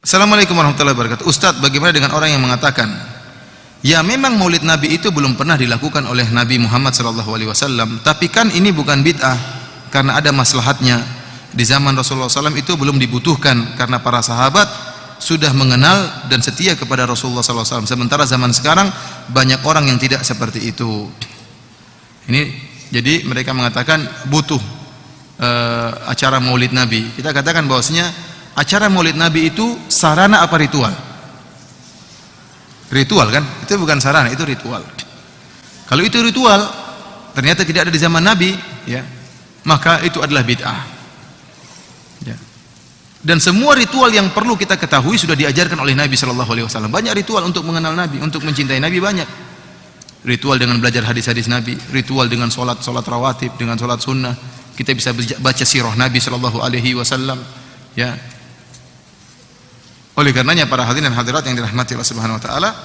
Assalamualaikum warahmatullahi wabarakatuh. Ustadz, bagaimana dengan orang yang mengatakan, ya memang maulid Nabi itu belum pernah dilakukan oleh Nabi Muhammad SAW, tapi kan ini bukan bid'ah karena ada maslahatnya. Di zaman Rasulullah SAW itu belum dibutuhkan karena para sahabat sudah mengenal dan setia kepada Rasulullah SAW. Sementara zaman sekarang banyak orang yang tidak seperti itu. Ini jadi mereka mengatakan butuh acara maulid Nabi. Kita katakan bahwasanya acara maulid Nabi itu sarana apa ritual? Ritual kan? Itu bukan sarana, itu ritual. Kalau itu ritual ternyata tidak ada di zaman Nabi, ya, maka itu adalah bid'ah. Ya. Dan semua ritual yang perlu kita ketahui sudah diajarkan oleh Nabi Shallallahu Alaihi Wasallam. Banyak ritual untuk mengenal Nabi, untuk mencintai Nabi banyak. Ritual dengan belajar hadis-hadis Nabi, ritual dengan sholat rawatib, dengan sholat sunnah. Kita bisa baca sirah Nabi Shallallahu Alaihi Wasallam. Ya. Oleh karenanya para hadirin dan hadirat yang dirahmati Allah Subhanahu wa taala,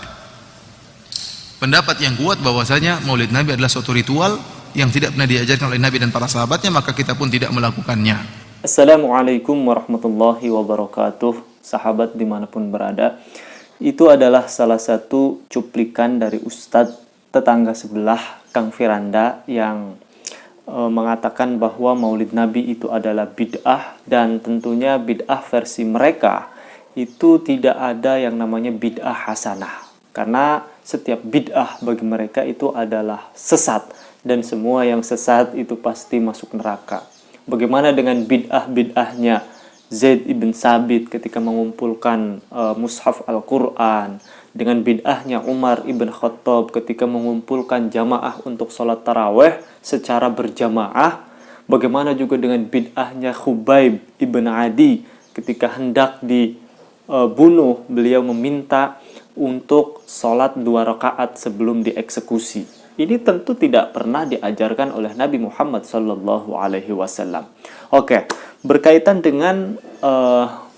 pendapat yang kuat bahwasanya maulid Nabi adalah suatu ritual yang tidak pernah diajarkan oleh Nabi dan para sahabatnya, maka kita pun tidak melakukannya. Assalamualaikum warahmatullahi wabarakatuh. Sahabat dimanapun berada, itu adalah salah satu cuplikan dari Ustadz tetangga sebelah, Kang Firanda, yang mengatakan bahwa maulid Nabi itu adalah bid'ah, dan tentunya bid'ah versi mereka itu tidak ada yang namanya bid'ah hasanah, karena setiap bid'ah bagi mereka itu adalah sesat, dan semua yang sesat itu pasti masuk neraka. Bagaimana dengan bid'ah-bid'ahnya Zaid ibn Sabit ketika mengumpulkan mushaf Al-Quran, dengan bid'ahnya Umar ibn Khattab ketika mengumpulkan jamaah untuk sholat taraweh secara berjamaah. Bagaimana juga dengan bid'ahnya Khubayb ibn Adi ketika hendak dibunuh, beliau meminta untuk sholat 2 rakaat sebelum dieksekusi. Ini tentu tidak pernah diajarkan oleh Nabi Muhammad SAW. Oke, berkaitan dengan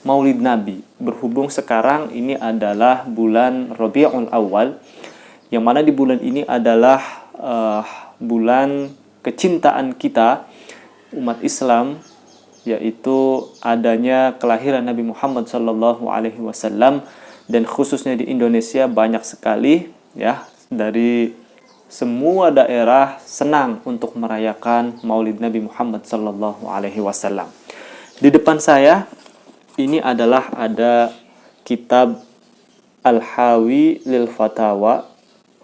Maulid Nabi, berhubung sekarang ini adalah bulan Rabiul Awal, yang mana di bulan ini adalah bulan kecintaan kita umat Islam, yaitu adanya kelahiran Nabi Muhammad SAW, dan khususnya di Indonesia banyak sekali, ya, dari semua daerah senang untuk merayakan Maulid Nabi Muhammad SAW. Di depan saya ini adalah ada kitab Al-Hawi lil Fatawa,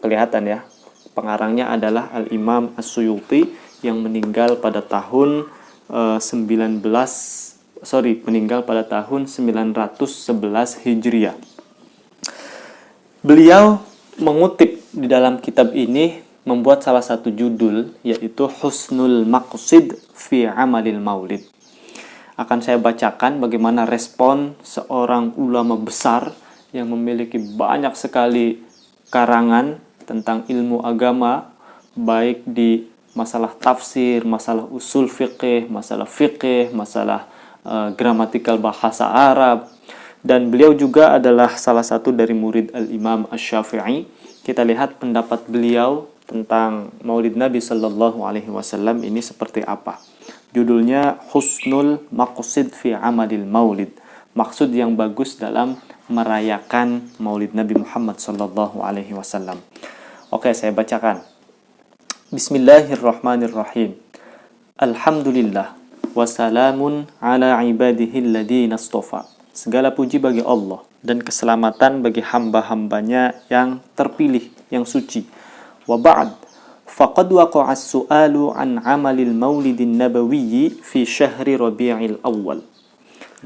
kelihatan ya, pengarangnya adalah Al-Imam As-Suyuti yang meninggal pada tahun 911 Hijriah. Beliau mengutip di dalam kitab ini, membuat salah satu judul, yaitu Husnul Maqsid fi Amalil Maulid. Akan saya bacakan bagaimana respon seorang ulama besar yang memiliki banyak sekali karangan tentang ilmu agama, baik di masalah tafsir, masalah usul fiqih, masalah gramatikal bahasa Arab. Dan beliau juga adalah salah satu dari murid Al-Imam Asy-Syafi'i. Kita lihat pendapat beliau tentang Maulid Nabi Sallallahu Alaihi Wasallam ini seperti apa. Judulnya Husnul Maqsid fi Amalil Maulid, maksud yang bagus dalam merayakan Maulid Nabi Muhammad Sallallahu Alaihi Wasallam. Oke, saya bacakan. Bismillahirrahmanirrahim. Alhamdulillah wassalamun ala ibadihi alladhina astafa. Segala puji bagi Allah dan keselamatan bagi hamba-hambanya yang terpilih, yang suci. Wa ba'd, faqad waqa'a as-su'alu an 'amalil maulidin nabawiyyi fi syahri Rabi'il Awwal.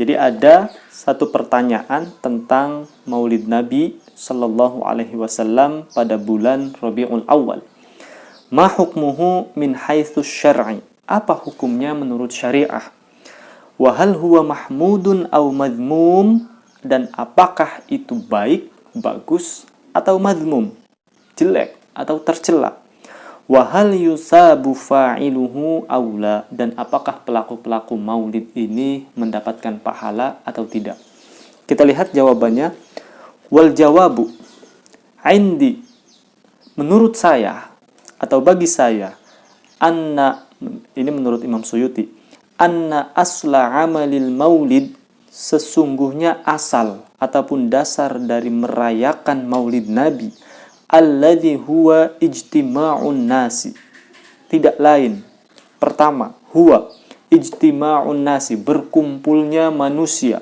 Jadi ada satu pertanyaan tentang Maulid Nabi sallallahu alaihi wasallam pada bulan Rabiul Awal. Ma hukmuhu min haitsu syar'i? Apa hukumnya menurut syariah? Wa hal huwa mahmudun aw madhmum? Dan apakah itu baik, bagus, atau madhmum, jelek atau tercela? Wa hal yusabu fa'iluhu aw la? Dan apakah pelaku-pelaku maulid ini mendapatkan pahala atau tidak? Kita lihat jawabannya. Wal jawabu indi, menurut saya atau bagi saya, anna, ini menurut Imam Suyuti, anna asla amalil maulid sesungguhnya asal ataupun dasar dari merayakan Maulid Nabi alladzi huwa ijtima'un nasi, tidak lain, pertama, huwa ijtima'un nasi, berkumpulnya manusia,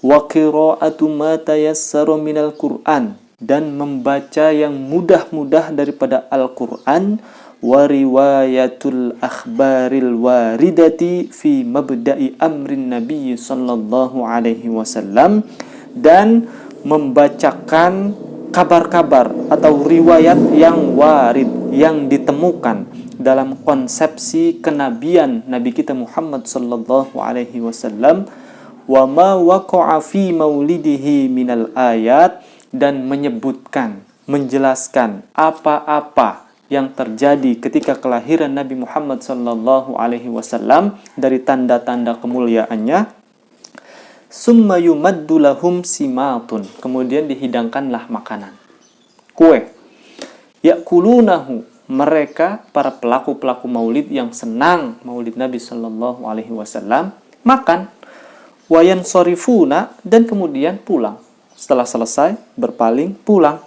wa qira'atu ma tayassara minal Qur'an, dan membaca yang mudah-mudah daripada Al-Qur'an, wa riwayatul akhbaril waridati fi mabda'i amrin nabi sallallahu alaihi wasallam, dan membacakan kabar-kabar atau riwayat yang warid, yang ditemukan dalam konsepsi kenabian Nabi kita Muhammad sallallahu alaihi wasallam, wa ma waqa'a fi maulidihi minal ayat, dan menyebutkan, menjelaskan apa-apa yang terjadi ketika kelahiran Nabi Muhammad sallallahu alaihi wasallam dari tanda-tanda kemuliaannya. Summa yumaddu lahum simatun, kemudian dihidangkanlah makanan, kue, yakulunahu, mereka para pelaku-pelaku maulid yang senang maulid Nabi sallallahu alaihi wasallam makan, wayan sorifuna, dan kemudian pulang, setelah selesai berpaling pulang,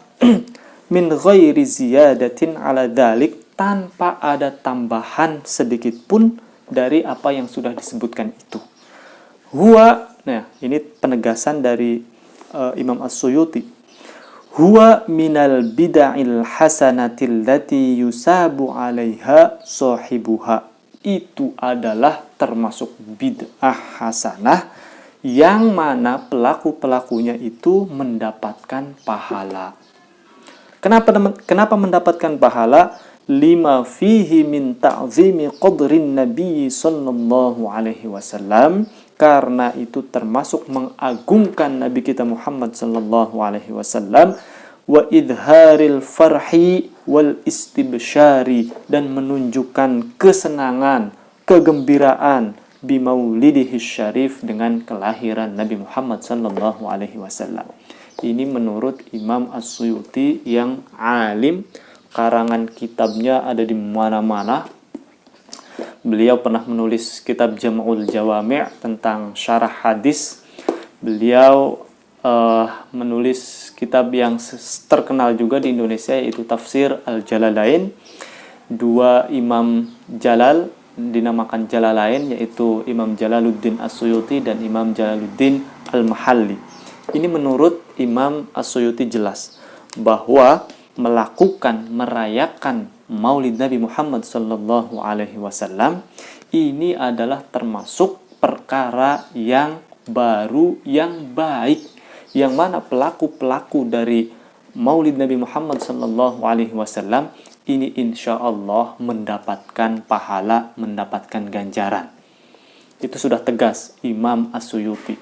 min ghairi ziyadatin ala dalik, tanpa ada tambahan sedikit pun dari apa yang sudah disebutkan itu. Huwa, nah ini penegasan dari Imam As-Suyuti, huwa minal bid'il hasanatil lati yusabu 'alaiha sahibuha, itu adalah termasuk bid'ah hasanah yang mana pelaku-pelakunya itu mendapatkan pahala. Kenapa mendapatkan pahala? Lima fihi min ta'zimi qadrin nabi sallallahu alaihi wasallam, karena itu termasuk mengagungkan Nabi kita Muhammad sallallahu alaihi wasallam, wa idharil farhi wal istibsyari, dan menunjukkan kesenangan, kegembiraan bimaulidihi syarif, dengan kelahiran Nabi Muhammad sallallahu alaihi wasallam. Ini menurut Imam As-Suyuti yang alim, karangan kitabnya ada di mana-mana. Beliau pernah menulis kitab Jam'ul Jawami' tentang syarah hadis. Beliau menulis kitab yang terkenal juga di Indonesia, yaitu Tafsir Al-Jalalain. Dua Imam Jalal dinamakan Jalalain, yaitu Imam Jalaluddin As-Suyuti dan Imam Jalaluddin Al-Mahalli. Ini menurut Imam As-Suyuti jelas bahwa merayakan Maulid Nabi Muhammad sallallahu alaihi wasallam ini adalah termasuk perkara yang baru, yang baik, yang mana pelaku-pelaku dari Maulid Nabi Muhammad sallallahu alaihi wasallam ini insya Allah mendapatkan pahala, mendapatkan ganjaran. Itu sudah tegas Imam As-Suyuti.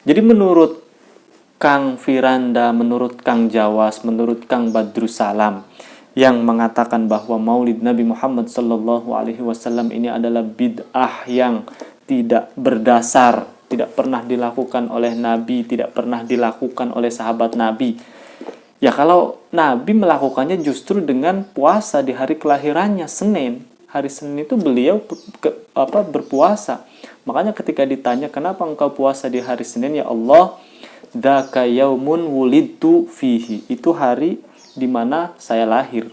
Jadi menurut Kang Firanda, menurut Kang Jawas, menurut Kang Badrussalam yang mengatakan bahwa Maulid Nabi Muhammad sallallahu alaihi wasallam ini adalah bid'ah yang tidak berdasar, tidak pernah dilakukan oleh Nabi, tidak pernah dilakukan oleh sahabat Nabi. Ya kalau Nabi melakukannya justru dengan puasa di hari kelahirannya, Senin. Hari Senin itu beliau berpuasa. Makanya ketika ditanya, kenapa engkau puasa di hari Senin? Ya Allah, dzaka yaumun wulidtu fihi, itu hari di mana saya lahir.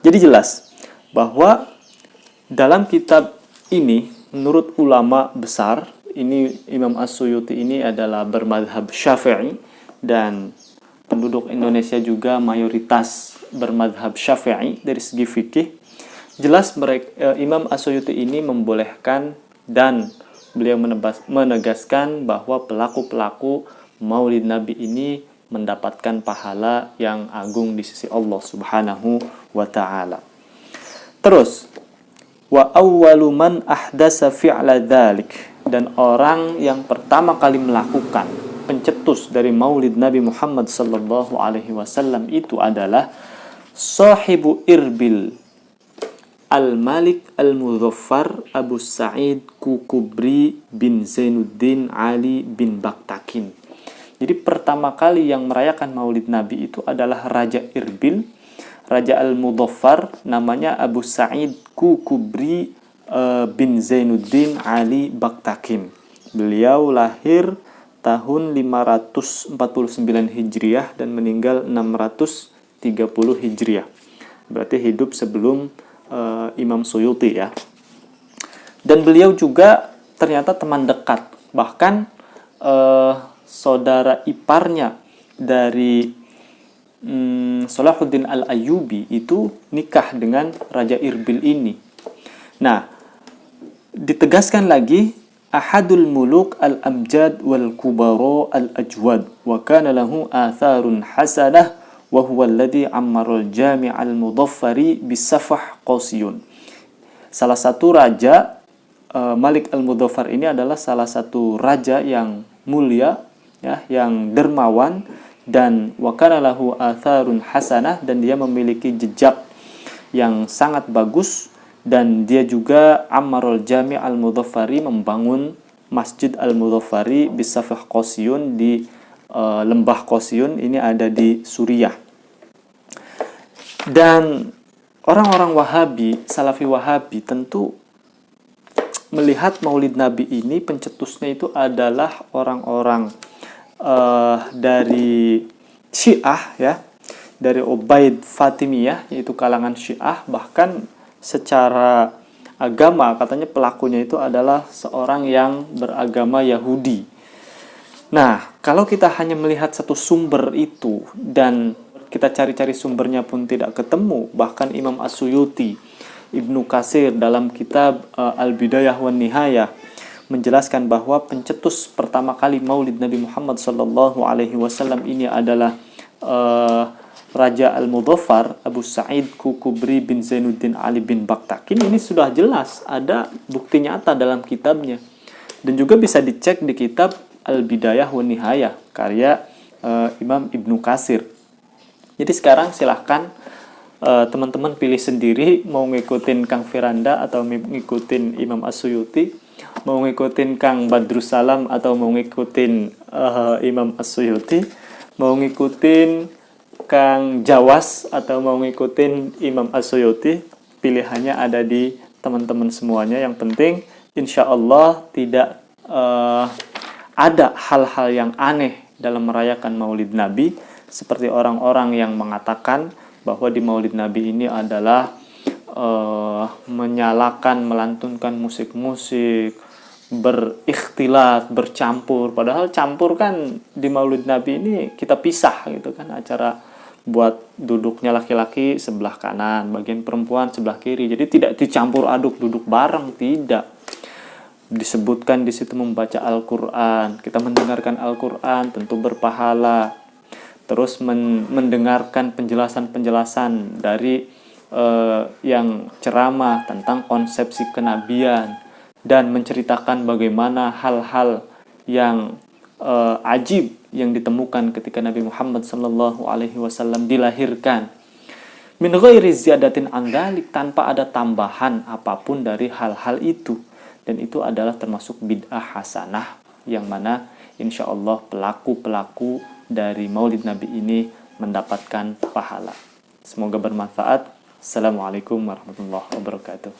Jadi jelas bahwa dalam kitab ini menurut ulama besar, ini Imam As-Suyuti ini adalah bermadhab Syafi'i, dan penduduk Indonesia juga mayoritas bermadhab Syafi'i dari segi fikih. Jelas Imam As-Suyuti ini membolehkan dan beliau menegaskan bahwa pelaku-pelaku Maulid Nabi ini mendapatkan pahala yang agung di sisi Allah Subhanahu wa ta'ala. Terus, wa awwalu man ahdasa fi'la dzalik, dan orang yang pertama kali melakukan pencetus dari Maulid Nabi Muhammad sallallahu alaihi wasallam itu adalah sahibu Irbil Al-Malik Al-Muzaffar Abu Sa'id Kukubri bin Zainuddin Ali bin Baktakin. Jadi pertama kali yang merayakan Maulid Nabi itu adalah Raja Irbil, Raja Al-Muzaffar, namanya Abu Sa'id Kukubri bin Zainuddin Ali Baktakin. Beliau lahir tahun 549 Hijriah dan meninggal 630 Hijriah. Berarti hidup sebelum Imam Suyuti ya. Dan beliau juga ternyata teman dekat. Bahkan saudara iparnya dari Salahuddin Al-Ayyubi itu nikah dengan Raja Irbil ini. Nah, ditegaskan lagi, ahadul muluk al-amjad wal kubara al-ajwad wa kana lahu atharun hasanah wa huwa alladhi ammarul jami' al-mudaffari bisafah qasiyun. Salah satu raja, Malik al-Mudaffar ini adalah salah satu raja yang mulia ya, yang dermawan, dan wa kana lahu atharun hasanah, dan dia memiliki jejak yang sangat bagus. Dan dia juga Ammarul Jami' al-Mudaffari, membangun Masjid al-Mudaffari bisafah Qasiyun di lembah Qasiyun, ini ada di Suriah. Dan orang-orang Wahabi, Salafi Wahabi tentu melihat Maulid Nabi ini pencetusnya itu adalah orang-orang dari Syiah ya, dari Ubaid Fatimiyah, yaitu kalangan Syiah. Bahkan secara agama katanya pelakunya itu adalah seorang yang beragama Yahudi. Nah, kalau kita hanya melihat satu sumber itu dan kita cari-cari sumbernya pun tidak ketemu, bahkan Imam As-Suyuti, Ibnu Katsir dalam kitab Al-Bidayah wan Nihayah menjelaskan bahwa pencetus pertama kali Maulid Nabi Muhammad SAW ini adalah Raja Al-Mudaffar, Abu Sa'id Kukubri bin Zainuddin Ali bin Baktakin. Ini sudah jelas, ada bukti nyata dalam kitabnya. Dan juga bisa dicek di kitab Al-Bidayah wan Nihayah, karya Imam Ibnu Katsir. Jadi sekarang silahkan teman-teman pilih sendiri, mau ngikutin Kang Firanda atau ngikutin Imam As-Suyuti, mau ngikutin Kang Badrussalam atau mau ngikutin Imam As-Suyuti, mau ngikutin Kang Jawas atau mau ngikutin Imam As-Suyuti. Pilihannya ada di teman-teman semuanya. Yang penting insya Allah tidak ada hal-hal yang aneh dalam merayakan Maulid Nabi, seperti orang-orang yang mengatakan bahwa di Maulid Nabi ini adalah menyalakan, melantunkan musik-musik, berikhtilat, bercampur. Padahal campur kan di Maulid Nabi ini kita pisah gitu kan, acara buat duduknya laki-laki sebelah kanan, bagian perempuan sebelah kiri. Jadi tidak dicampur aduk, duduk bareng, tidak. Disebutkan di situ membaca Al-Qur'an. Kita mendengarkan Al-Qur'an tentu berpahala. Terus mendengarkan penjelasan-penjelasan dari yang ceramah tentang konsepsi kenabian dan menceritakan bagaimana hal-hal yang ajib yang ditemukan ketika Nabi Muhammad SAW dilahirkan. Min ghairi ziyadatin an dzalik, tanpa ada tambahan apapun dari hal-hal itu. Dan itu adalah termasuk bid'ah hasanah, yang mana insya Allah pelaku-pelaku dari Maulid Nabi ini mendapatkan pahala. Semoga bermanfaat. Assalamualaikum warahmatullahi wabarakatuh.